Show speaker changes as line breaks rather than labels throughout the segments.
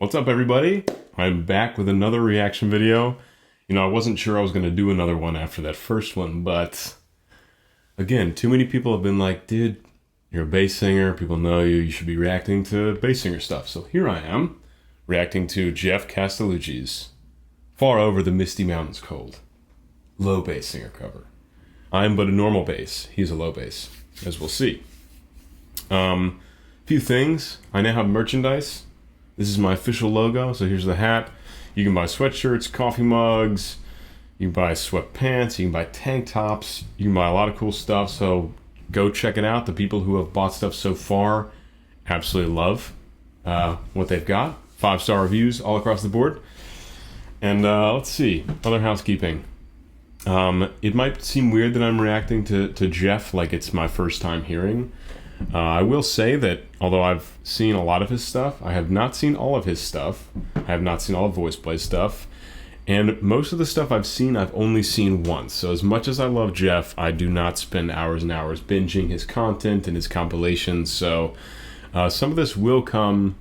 What's up, everybody? I'm back with another reaction video. You know, I wasn't sure I was going to do another one after that first one, but again, too many people have been like, dude, you're a bass singer, people know you, you should be reacting to bass singer stuff. So here I am, reacting to Geoff Castellucci's Far Over the Misty Mountains Cold low bass singer cover. I'm but a normal bass, he's a low bass, as we'll see. Few things, I now have merchandise. This is my official logo, so here's the hat. You can buy sweatshirts, coffee mugs, you can buy sweatpants, you can buy tank tops, you can buy a lot of cool stuff, so go check it out. The people who have bought stuff so far absolutely love what they've got. 5-star reviews all across the board. And let's see, other housekeeping. It might seem weird that I'm reacting to Geoff like it's my first time hearing. I will say that although I've seen a lot of his stuff, I have not seen all of his stuff. I have not seen all of Voice Play stuff. And most of the stuff I've seen, I've only seen once. So as much as I love Geoff, I do not spend hours and hours binging his content and his compilations. So some of this will come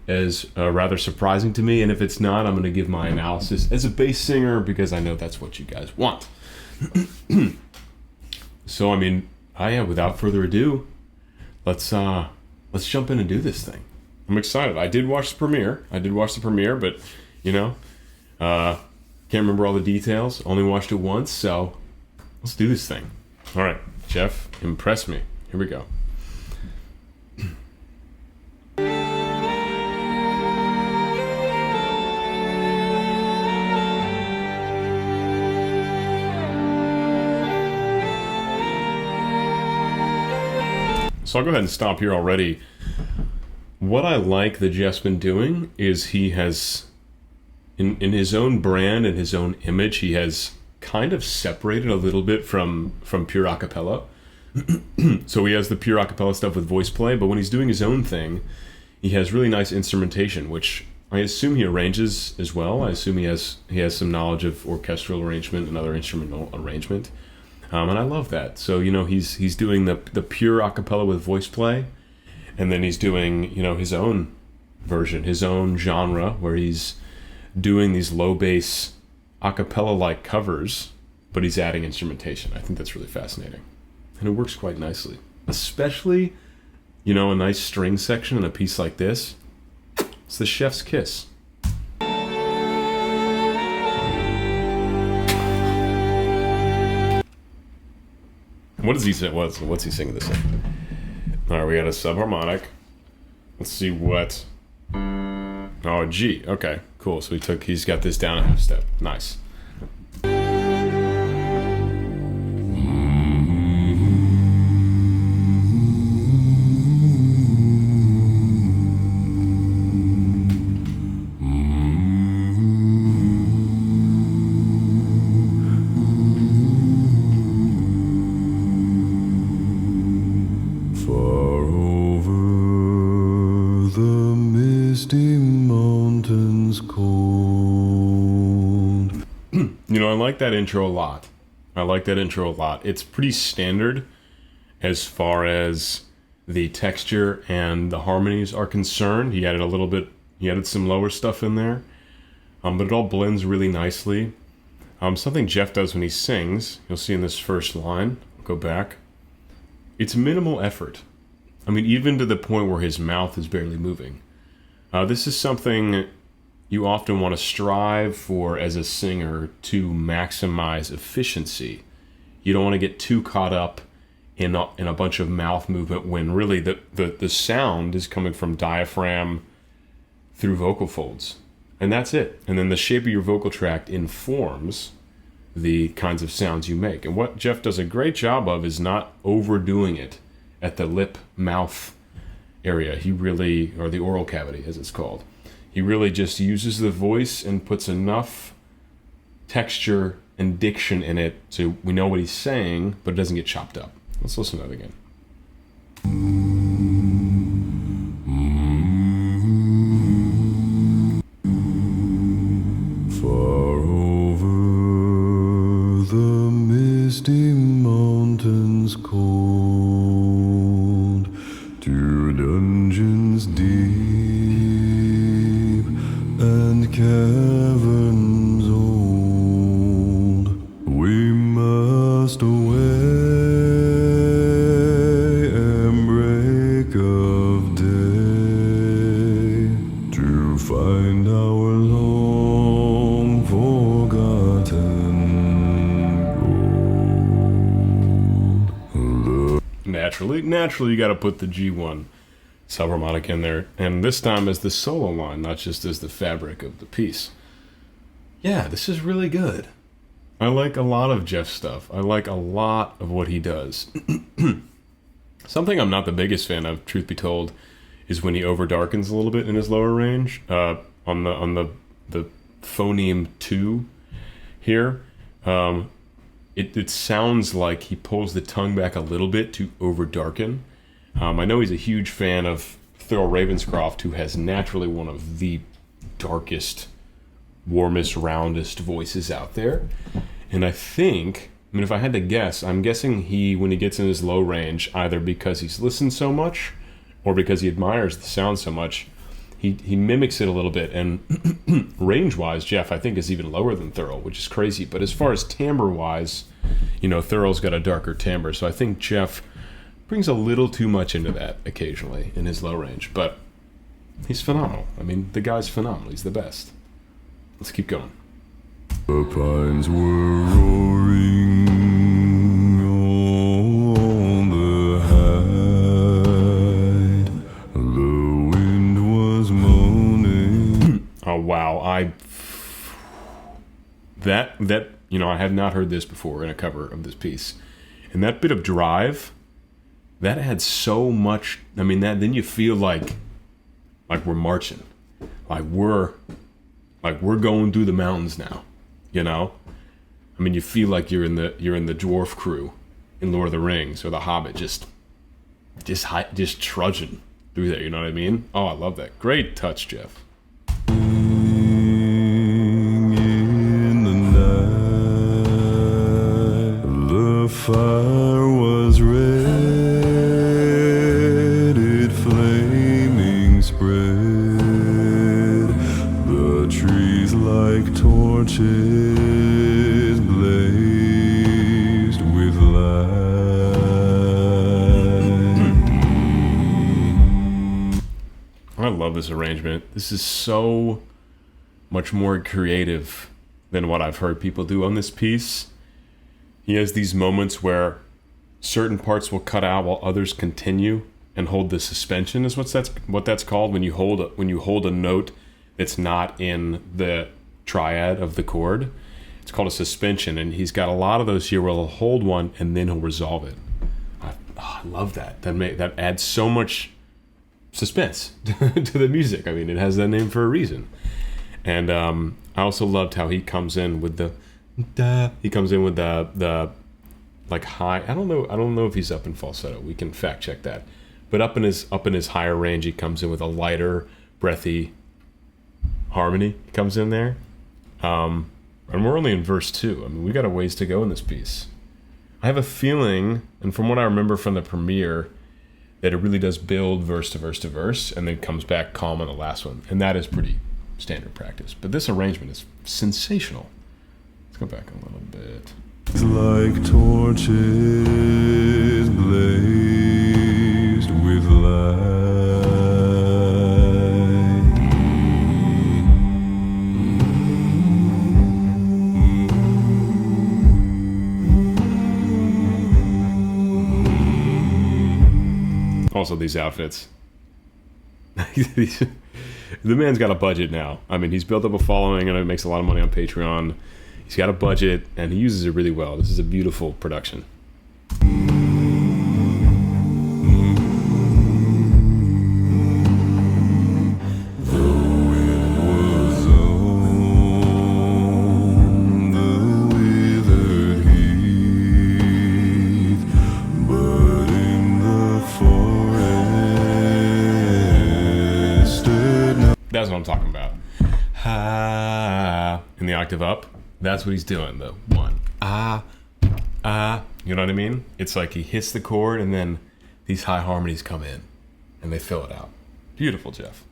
as rather surprising to me. And if it's not, I'm going to give my analysis as a bass singer because I know that's what you guys want. So, I mean, without further ado, let's jump in and do this thing. I'm excited. I did watch the premiere, but you know, can't remember all the details. Only watched it once, so let's do this thing. All right, Geoff, impress me. Here we go. So I'll go ahead and stop here already. What I like that Geoff's been doing is he has, in his own brand and his own image, he has kind of separated a little bit from pure acapella. So he has the pure acapella stuff with Voice Play, but when he's doing his own thing, he has really nice instrumentation, which I assume he arranges as well. I assume he has some knowledge of orchestral arrangement and other instrumental arrangement. And I love that. So, you know, he's doing the pure acapella with Voice Play, and then he's doing, you know, his own version, his own genre, where he's doing these low bass acapella-like covers, but he's adding instrumentation. I think that's really fascinating. And it works quite nicely. Especially, you know, a nice string section in a piece like this. It's the chef's kiss. What does he say? What's he singing this in? All right, we got a subharmonic. Let's see what. Oh, G. Okay, cool. So he's got this down a half step. Nice. You know, I like that intro a lot. It's pretty standard as far as the texture and the harmonies are concerned. He added some lower stuff in there, but it all blends really nicely. Something Geoff does when he sings, you'll see in this first line, I'll go back, it's minimal effort. I mean, even to the point where his mouth is barely moving. This is something you often want to strive for as a singer, to maximize efficiency. You don't want to get too caught up in a bunch of mouth movement when really the sound is coming from diaphragm through vocal folds. And that's it. And then the shape of your vocal tract informs the kinds of sounds you make. And what Geoff does a great job of is not overdoing it at the lip-mouth area. Or the oral cavity, as it's called. He really just uses the voice and puts enough texture and diction in it so we know what he's saying, but it doesn't get chopped up. Let's listen to that again.
Far over the misty mountains cold, to dungeons deep caverns old, we must away and break of day to find our long forgotten gold.
Naturally, you got to put the G1 subharmonic in there, and this time as the solo line, not just as the fabric of the piece. Yeah, this is really good. I like a lot of Geoff's stuff. I like a lot of what he does. Something I'm not the biggest fan of, truth be told, is when he overdarkens a little bit in his lower range. On the phoneme 2 here. It sounds like he pulls the tongue back a little bit to overdarken. I know he's a huge fan of Thurl Ravenscroft, who has naturally one of the darkest, warmest, roundest voices out there. And I mean, if I had to guess, I'm guessing when he gets in his low range, either because he's listened so much or because he admires the sound so much, he mimics it a little bit. And range-wise, Geoff, I think, is even lower than Thurl, which is crazy. But as far as timbre-wise, Thurl's got a darker timbre. So I think Geoff brings a little too much into that occasionally in his low range, but he's phenomenal. I mean, the guy's phenomenal. He's the best. Let's keep going.
The pines were roaring on the height. The wind was moaning.
Oh wow, I had not heard this before in a cover of this piece, and that bit of drive. That adds so much. I mean, then you feel like we're marching, like we're going through the mountains now. I mean, you feel like you're in the dwarf crew in Lord of the Rings or the Hobbit, just trudging through there. You know what I mean? Oh, I love that. Great touch, Geoff.
In the night, the fire was red. Torches blazed with light.
I love this arrangement. This is so much more creative than what I've heard people do on this piece. He has these moments where certain parts will cut out while others continue and hold the suspension is what that's called when you hold a note that's not in the triad of the chord. It's called a suspension, and he's got a lot of those here where he'll hold one and then he'll resolve it. I love that. That adds so much suspense to the music. I mean, it has that name for a reason. And I also loved how he comes in with the like high. I don't know if he's up in falsetto. We can fact check that. But up in his higher range, he comes in with a lighter, breathy harmony. He comes in there. And we're only in verse 2. I mean, we got a ways to go in this piece. I have a feeling, and from what I remember from the premiere, that it really does build verse to verse to verse, and then comes back calm on the last one. And that is pretty standard practice. But this arrangement is sensational. Let's go back a little bit.
It's like torches blazed with light.
Also, these outfits. The man's got a budget now. I mean, he's built up a following and it makes a lot of money on Patreon. He's got a budget and he uses it really well. This is a beautiful production. That's what I'm talking about. Ha, in the octave up. That's what he's doing. The one. You know what I mean? It's like he hits the chord and then these high harmonies come in and they fill it out. Beautiful, Geoff.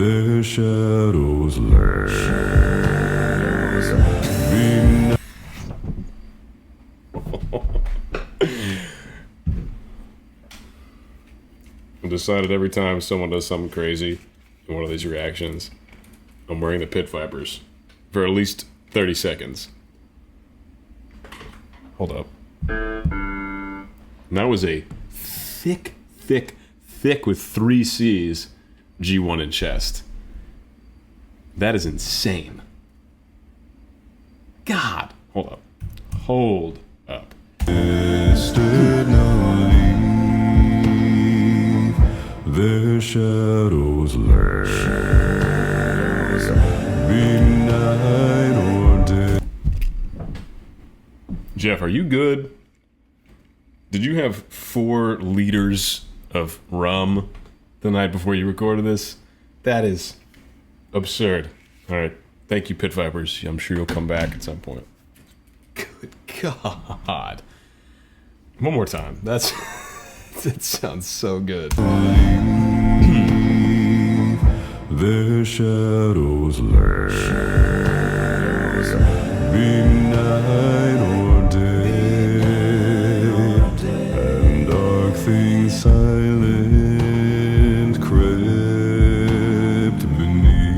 their shadows lurk.
I've decided every time someone does something crazy in one of these reactions, I'm wearing the pit vipers for at least 30 seconds. Hold up. And that was a thick with 3 C's G1 in chest. That is insane. God. Hold up.
Did not leave, their shadows lurk, be night or day.
Geoff, are you good? Did you have 4 liters of rum the night before you recorded this? That is absurd. All right. Thank you, Pit Vipers. I'm sure you'll come back at some point. Good God. One more time. That sounds so good.
Their shadows lurk, be night or day, and dark things silent crept beneath.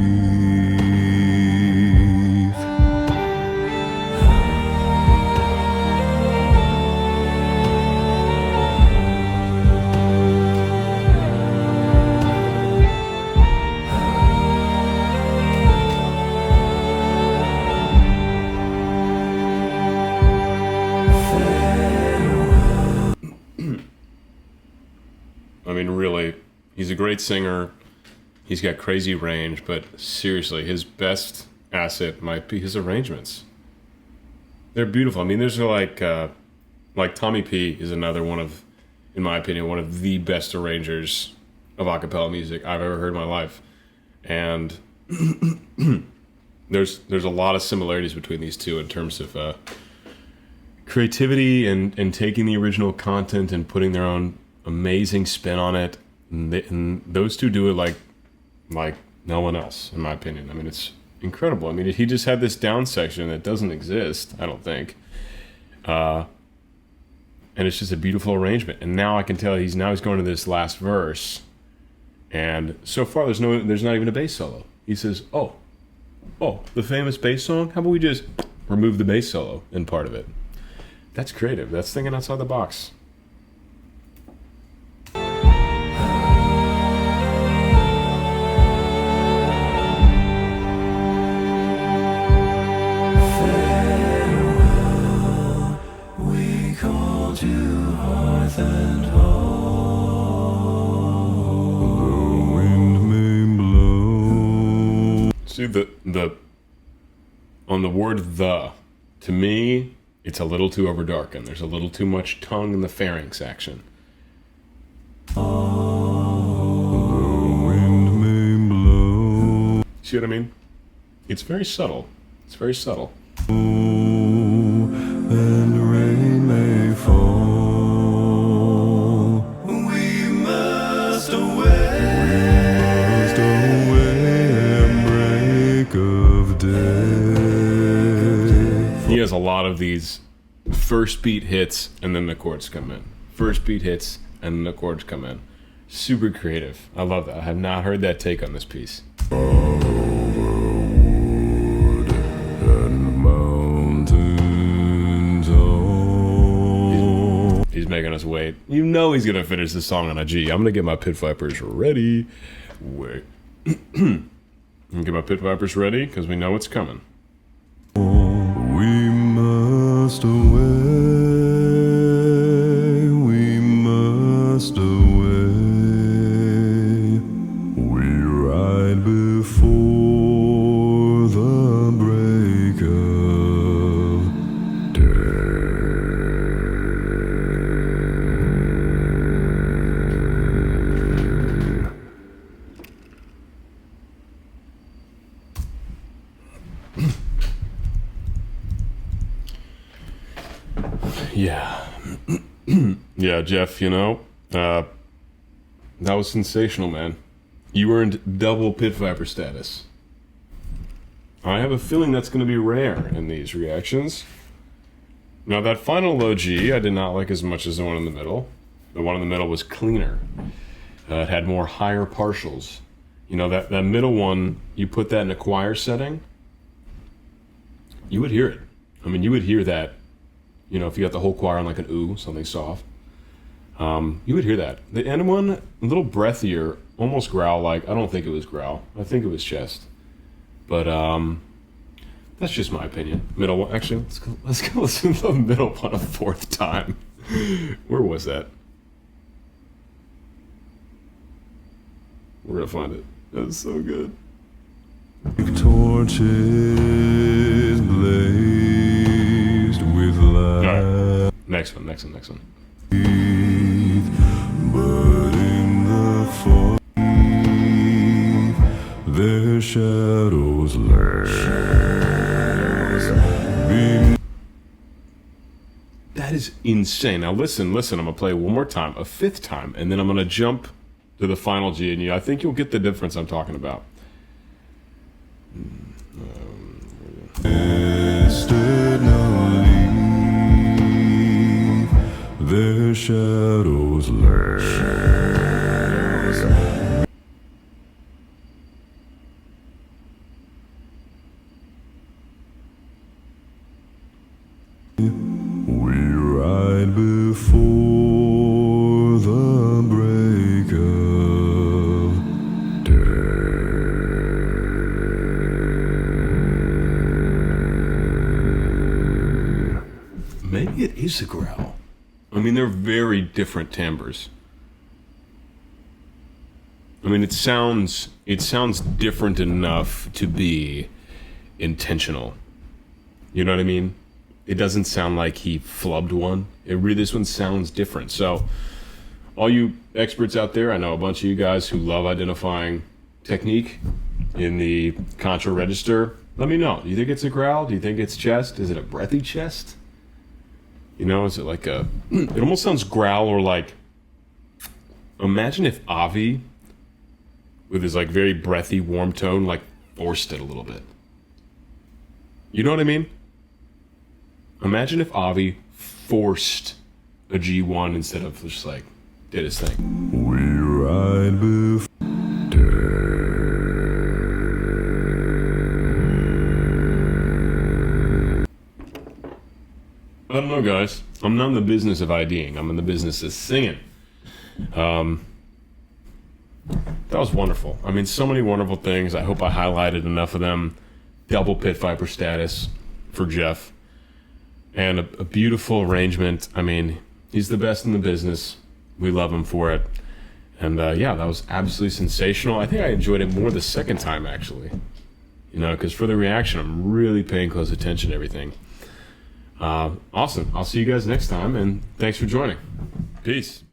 I mean, really, he's a great singer. He's got crazy range, but seriously, his best asset might be his arrangements. They're beautiful. I mean, there's like Tomi P is another one of, in my opinion, one of the best arrangers of a cappella music I've ever heard in my life. And there's a lot of similarities between these two in terms of creativity and taking the original content and putting their own amazing spin on it. And those two do it like no one else, in my opinion. I mean, it's incredible. I mean, he just had this down section that doesn't exist, I don't think. And it's just a beautiful arrangement. And now I can tell he's going to this last verse, and so far there's not even a bass solo. He says, "Oh, the famous bass song. How about we just remove the bass solo in part of it?" That's creative. That's thinking outside the box. See the on the word "the," to me, it's a little too overdarkened. There's a little too much tongue in the pharynx action. See what I mean? It's very subtle. It's very subtle.
And rain may fall. We must away. Break of day.
He has a lot of these first beat hits and then the chords come in. First beat hits and then the chords come in. Super creative. I love that. I have not heard that take on this piece. He's making us wait. You know he's gonna finish this song on a G. I'm gonna get my Pit Vipers ready. Wait. Get my Pit Vipers ready because we know it's coming.
We must away. We must away. We ride before the break of day.
Yeah. Yeah, Geoff, that was sensational, man. You earned double Pit Viper status. I have a feeling that's going to be rare in these reactions. Now, that final low G I did not like as much as the one in the middle. The one in the middle was cleaner. It had more higher partials. You know, that middle one, you put that in a choir setting, you would hear it. I mean, you would hear that, you know, if you got the whole choir on like an ooh, something soft. You would hear that. The end one, a little breathier, almost growl-like. I don't think it was growl. I think it was chest. But that's just my opinion. Middle one. Actually, let's go listen to the middle one a fourth time. Where was that? We're gonna find it. That's so good.
Torches blazed with light.
All right. Next one.
But in the fall, their shadows lurk.
That is insane. Now listen. I'm gonna play it one more time, a fifth time, and then I'm gonna jump to the final G, and I think you'll get the difference I'm talking about.
Their shadows lurk. We ride before the break of day.
Maybe it is a growl. I mean, they're very different timbres. I mean, it sounds different enough to be intentional. You know what I mean? It doesn't sound like he flubbed one. This one sounds different. So, all you experts out there, I know a bunch of you guys who love identifying technique in the contra register. Let me know. Do you think it's a growl? Do you think it's chest? Is it a breathy chest? You know, is it like a... It almost sounds growl or like... Imagine if Avi, with his like very breathy, warm tone, like forced it a little bit. You know what I mean? Imagine if Avi forced a G1 instead of just like did his thing.
We ride before
I don't know, guys. I'm not in the business of IDing. I'm in the business of singing. That was wonderful. I mean, so many wonderful things. I hope I highlighted enough of them. Double Pit Viper status for Geoff. And a beautiful arrangement. I mean, he's the best in the business. We love him for it. And yeah, that was absolutely sensational. I think I enjoyed it more the second time, actually. You know, because for the reaction, I'm really paying close attention to everything. Awesome. I'll see you guys next time, and thanks for joining. Peace.